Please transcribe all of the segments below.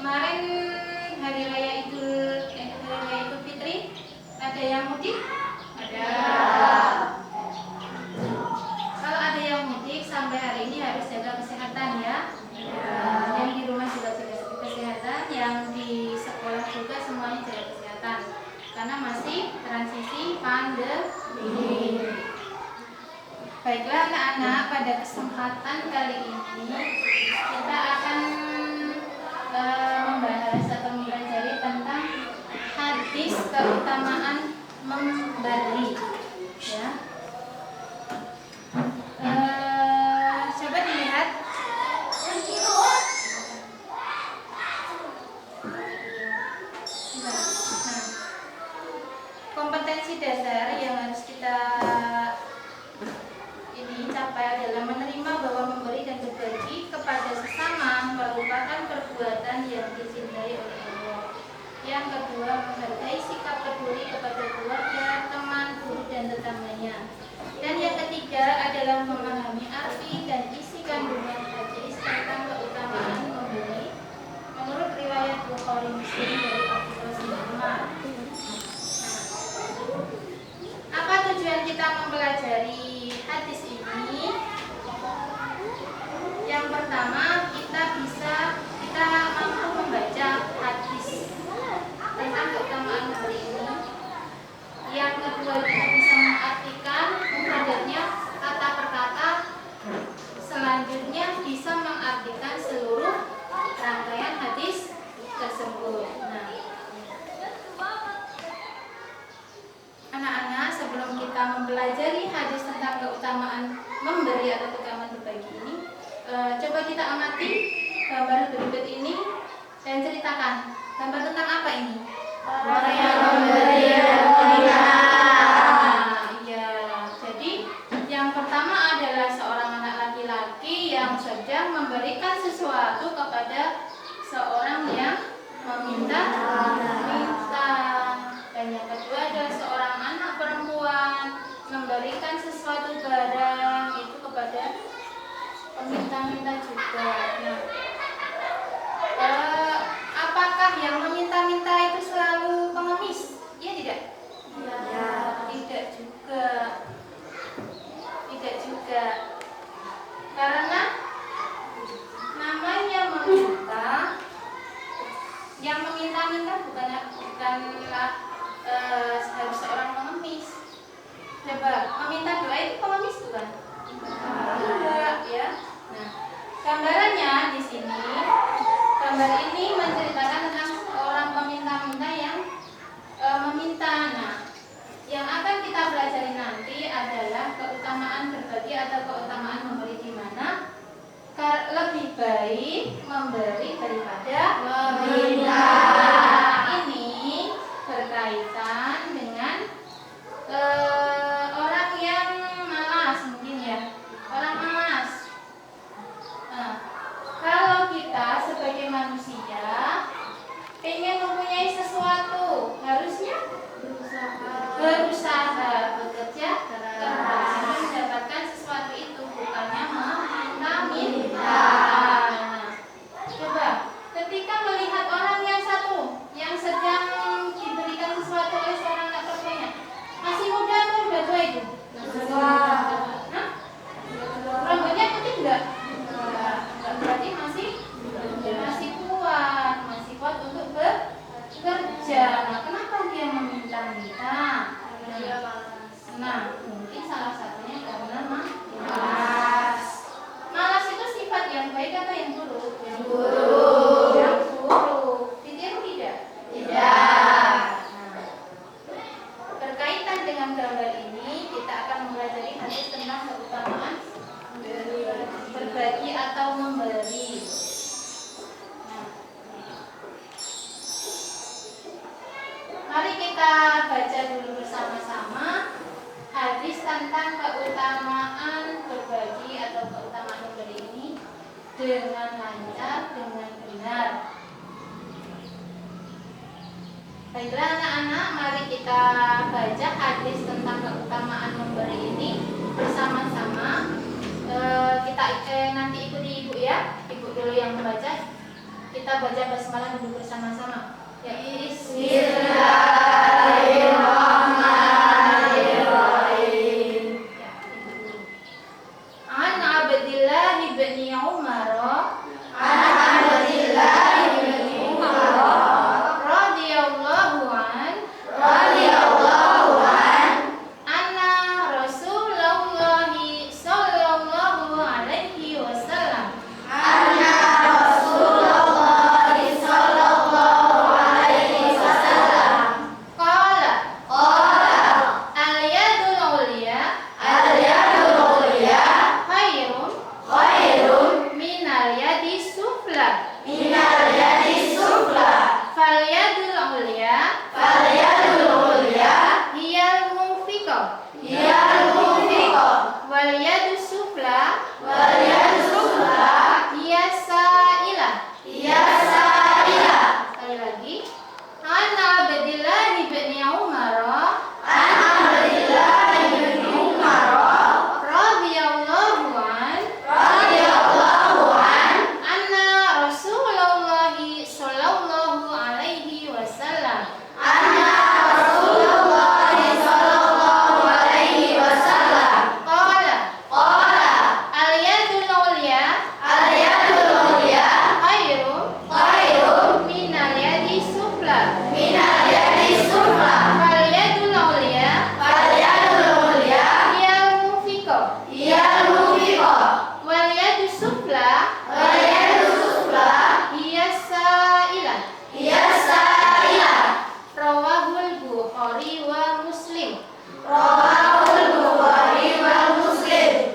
Kemarin hari raya Idul Fitri, ada yang mudik? Ada. Kalau ada yang mudik sampai hari ini harus jaga kesehatan ya. Yang di rumah juga jaga kesehatan, yang di sekolah juga semuanya jaga kesehatan. Karena masih transisi pandemi. Baiklah anak-anak, pada kesempatan kali ini kita akan membahas atau mempelajari tentang hadis keutamaan memberi. Ya. Coba dilihat. Nah, kompetensi dasar yang harus kita capai adalah menerima bahwa memberi dan berbagi kepada sesama merupakan perbuatan yang dicintai oleh Allah. Yang kedua, menghargai sikap peduli kepada keluarga, teman, guru, dan tetangganya. Dan yang ketiga adalah memahami arti dan isi kandungan hadis tentang keutamaan memberi menurut riwayat Bukhari Muslim dari Abdullah bin Umar. Apa tujuan kita mempelajari hadis ini? Yang pertama, kita mampu membaca hadis tentang keutamaan memberi ini. Yang kedua, kita bisa mengartikan mufradatnya kata per kata. Selanjutnya bisa mengartikan seluruh rangkaian hadis tersebut. Nah, anak-anak, sebelum kita mempelajari hadis tentang keutamaan memberi atau keutamaan berbagi ini, coba kita amati gambar berikut ini dan ceritakan gambar tentang apa ini? Orang yang memberi dan iya. Jadi yang pertama adalah seorang anak laki-laki yang sedang memberikan sesuatu kepada seorang yang meminta. Dan yang kedua adalah seorang anak perempuan memberikan sesuatu barang itu kepada peminta-minta juga. Nah, apakah yang meminta-minta itu selalu pengemis? Iya tidak? Ya. Tidak juga. Tidak juga. Karena namanya meminta, yang meminta-minta bukanlah harus seorang pengemis. Coba, meminta doa itu pengemis bukan? Tidak, ya. Nah, gambarannya di sini, gambar ini menceritakan tentang orang peminta-minta yang meminta. Nah, yang akan kita pelajari nanti adalah keutamaan berbagi atau keutamaan memberi, di mana lebih baik memberi daripada meminta. Ini berkaitan dengan orang yang malas, mungkin ya, orang malas. Nah, kalau kita sebagai manusia ingin mempunyai sesuatu, harusnya berusaha, bekerja keras mendapatkan sesuatu itu, bukannya meminta. Coba ketika melihat orang yang satu yang sedang diberikan sesuatu oleh seorang anak perempuannya, masih muda atau sudah tua itu? Rambutnya putih enggak? Berarti masih kuat untuk bekerja. Nah, kenapa dia meminta-minta? Nah, mungkin salah satunya karena malas. Malas itu sifat yang baik atau yang buruk? Yang buruk. Ditiru tidak? Tidak. Nah, berkaitan dengan gambar ini, kita akan mempelajari hadis tentang keutamaan berbagi atau memberi. Mari kita baca dulu bersama-sama hadis tentang keutamaan berbagi atau keutamaan memberi ini dengan lancar, dengan benar. Baiklah anak-anak, mari kita baca hadis tentang keutamaan memberi ini bersama-sama. Kita nanti ikuti ibu ya, ibu dulu yang membaca. Kita baca basmalah dulu bersama-sama. Ya, Bismillahirrahmanirrahim. Ya, itu dulu. An Abdillah bin Umar radhiyallahu an anna Rasulullah sallallahu alaihi wasallam qala al-yadul ulya khairun minal yadi sufla fal yadul ulya hiyal munfiqah wal yadu sufla hiya sa'ilah. Sekali lagi. An Abdillah bin Umar radhiyallahu an anna Rasulullah sallallahu alaihi wasallam qala al-yadul ulya khairun minal yadi sufla fal yadul ulya hiyal munfiqah wal yadu sufla hiya sa'ilah. Rawahul Bukhari wa Muslim.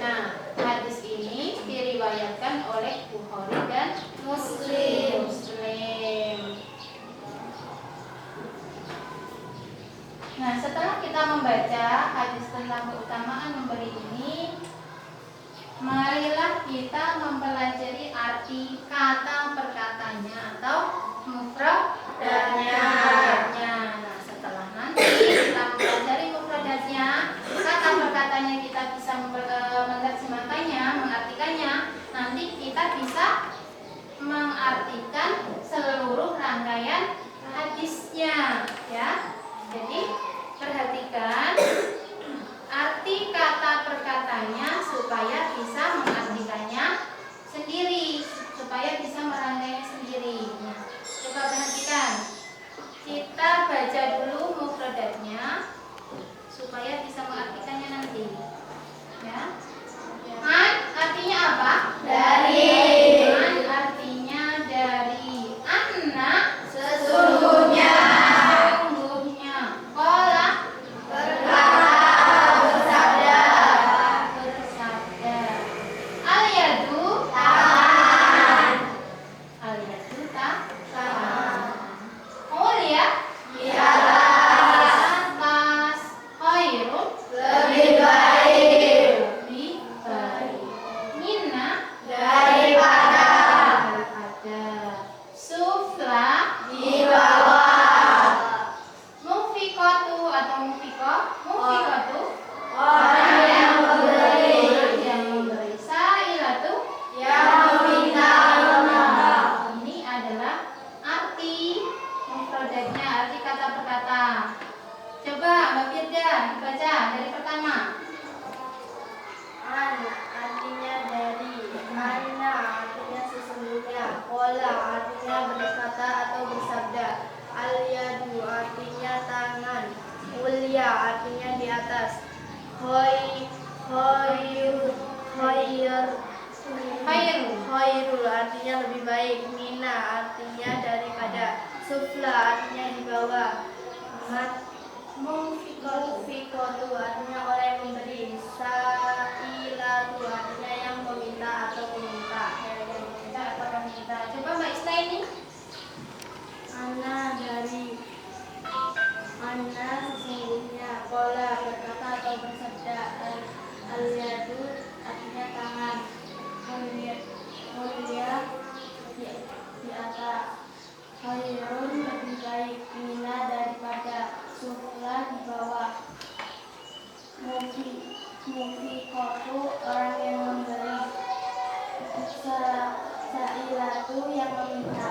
Nah, hadis ini diriwayatkan oleh Bukhari dan Muslim. Nah, setelah kita membaca hadis tentang keutamaan memberi ini, marilah kita mempelajari arti kata perkatanya atau mufradnya. Nah, setelah nanti kita mempelajari mufradatnya, kata perkatanya kita bisa menerjemahkannya, mengartikannya. Nanti kita bisa mengartikan seluruh rangkaian hadisnya, ya. Jadi perhatikan arti kata perkatanya supaya bisa mengartikannya sendiri, supaya bisa merangkainya sendiri. Nah, coba perhatikan. Kita baca dulu mufradatnya supaya bisa mengartikannya nanti. Ya. An artinya apa? Dari. An artinya dari. Anna Sesungguhnya. Qala Bersabda. Al-yadu Tangan. Al-yadu tangan. Mulia Di atas. atas. Khairun Lebih baik. lebih baik. Minna Daripada. Sufla Di bawah. Mufiqatu atau mufiqah. Mufiqatu Orang yang memberi. yang memberi. Sailatu Yang meminta. ini adalah arti mufradatnya, arti kata perkata. Coba Mbak Firda dibaca dari pertama. An artinya dari. Anna artinya sesungguhnya. Qala artinya berkata atau bersabda. Al-yadu artinya tangan. Ulya artinya di atas. Khairul artinya lebih baik. Mina artinya daripada. Sufla artinya di bawah. Mufiqatu artinya orang yang memberi. Sailatu artinya yang meminta atau meminta. Yang meminta atau meminta. Coba Mbak Isna ini. Ana dari. Ana sesungguhnya. Qala berkata atau bersabda. Al-yadu artinya tangan. Mulia di atas. Khairun lebih baik. Mina daripada. Sufla di bawah. Mufiqatu orang yang memberi. Sailatu yang meminta.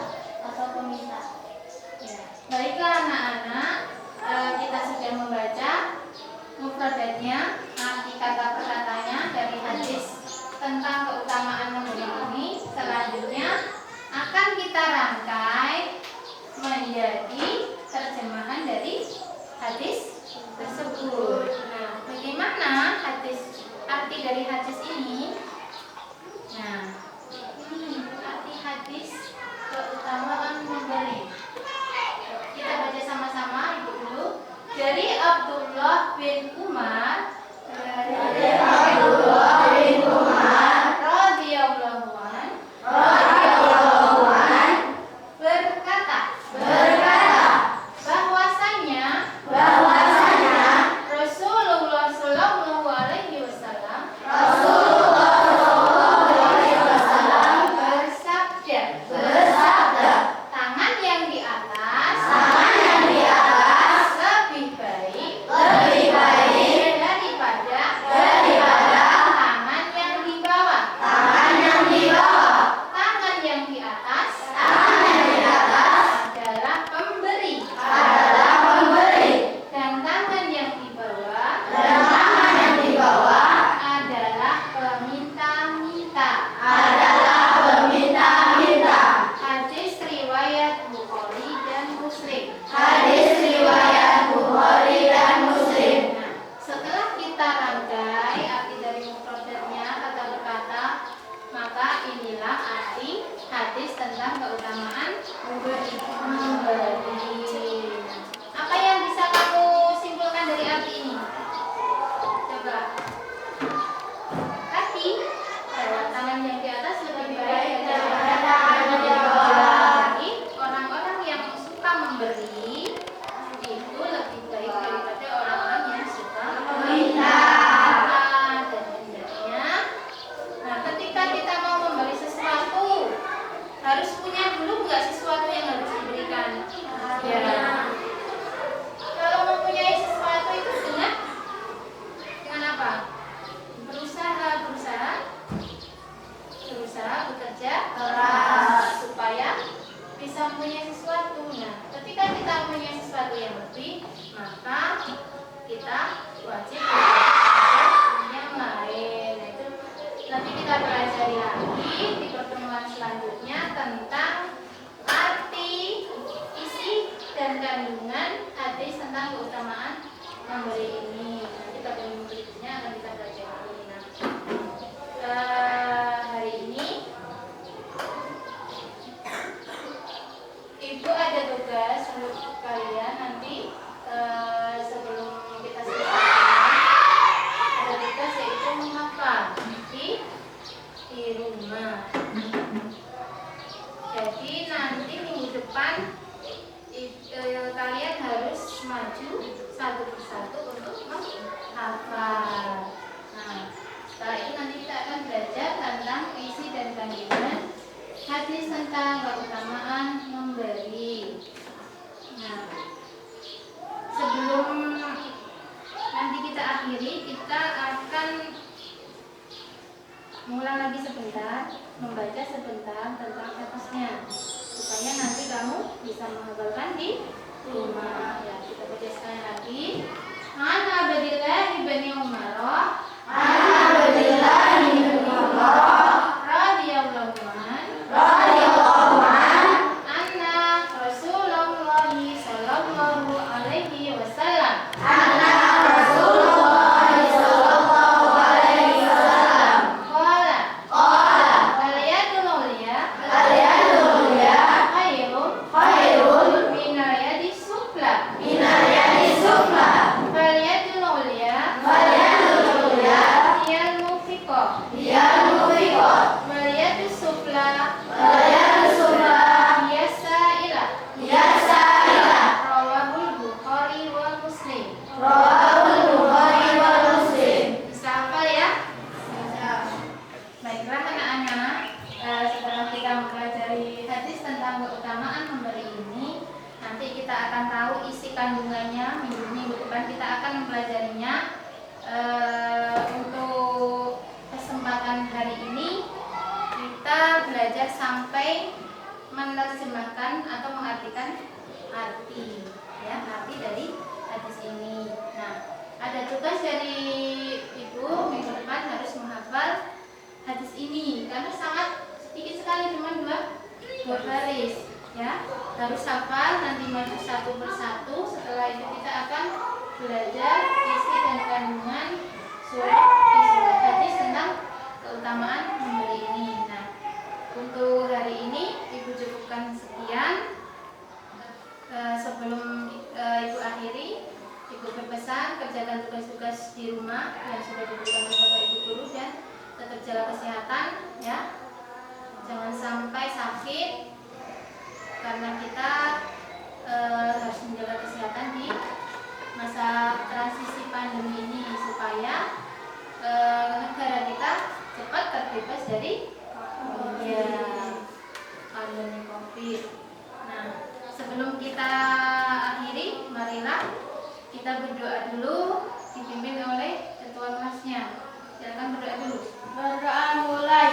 dari hadis tersebut. Nah, bagaimana arti dari hadis ini? Nah, arti hadis keutamaan memberi. Kita baca sama-sama, Ibu dulu. Dari Abdullah bin Umar radhiyallahu an berkata bahwasanya Rasulullah sallallahu alaihi wasallam bersabda, tangan yang di atas lebih baik daripada tangan yang di bawah. Tangan yang di atas adalah pemberi, dan tangan yang di bawah adalah peminta-minta. Hadis riwayat Bukhari dan Muslim. Nah, setelah kita rangkai arti dari mufradatnya, kata berkata, maka inilah arti hadis tentang keutamaan memberi. Apa yang bisa kamu simpulkan dari arti ini? Coba. Tadi tangan yang di atas lebih baik daripada tangan yang di bawah. Jadi orang-orang yang suka memberi itu lebih baik daripada orang-orang yang suka meminta. Dan hendaknya, nah, ketika kita mau memberi sesuatu, harus punya dulu nggak sesuatu yang harus diberikan. Ya. Kalau mempunyai sesuatu itu dengan apa? Berusaha bekerja keras supaya bisa mempunyai sesuatu. Nah, ketika kita mempunyai sesuatu yang lebih, maka kita wajib yang lain. Nah, itu nanti kita pelajari lagi di pertemuan selanjutnya tentang arti, isi, dan kandungan hadis tentang keutamaan memberi ini. Nanti pada minggu berikutnya akan kita pelajari. Hari ini Ibu ada tugas untuk kalian nanti sebelum kita selesai ada tugas yaitu menghafal di rumah. Jadi nanti minggu depan kalian harus maju satu persatu untuk menghafal. Nah, setelah itu nanti kita akan belajar tentang isi dan kandungan hadis tentang keutamaan memberi. Nah, sebelum nanti kita akhiri, kita akan mengulang lagi sebentar, membaca sebentar tentang hadisnya, supaya nanti kamu bisa menghafalkan di rumah. Ya, kita baca sekali lagi. An Abdillah bin Umar radhiyallahu an anna Rasulullah sallallahu alaihi wasallam qala wal yadul ulya khairun min yadi sufla fal yadul ulya hiyal mufiqah wal yadus sufla hiya sa'ilah. Rawahul Bukhari wal Muslim. Bisa hafal ya? Baiklah anak-anak, setelah kita mempelajari hadis tentang keutamaan memberi ini, nanti kita akan tahu isi kandungannya. Minggu depan kita akan mempelajarinya. Untuk kesempatan hari ini kita belajar sampai menerjemahkan atau mengartikan arti, ya, arti dari hadis ini. Nah, ada tugas dari Ibu minggu depan harus menghafal hadis ini karena sangat sedikit sekali, cuma dua baris. Ya, harus hafal, nanti maju satu persatu. Setelah itu kita akan belajar isi dan kandungan surat hadis tentang keutamaan memberi ini. Nah, untuk hari ini Ibu cukupkan sekian. Sebelum Ibu akhiri, Ibu berpesan kerjakan tugas-tugas di rumah yang sudah diberikan oleh Bapak Ibu guru dan tetap jaga kesehatan, ya. Jangan sampai sakit, karena kita harus menjaga kesehatan di masa transisi pandemi ini supaya negara kita cepat terbebas dari pandemi COVID. Nah, sebelum kita akhiri, marilah kita berdoa dulu dipimpin oleh ketua kelasnya. Silakan berdoa dulu. Berdoa mulai.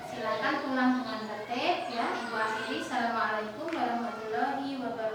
Silakan pulang dengan tertib, ya. Ibu akhiri. Assalamualaikum warahmatullahi wabarakatuh.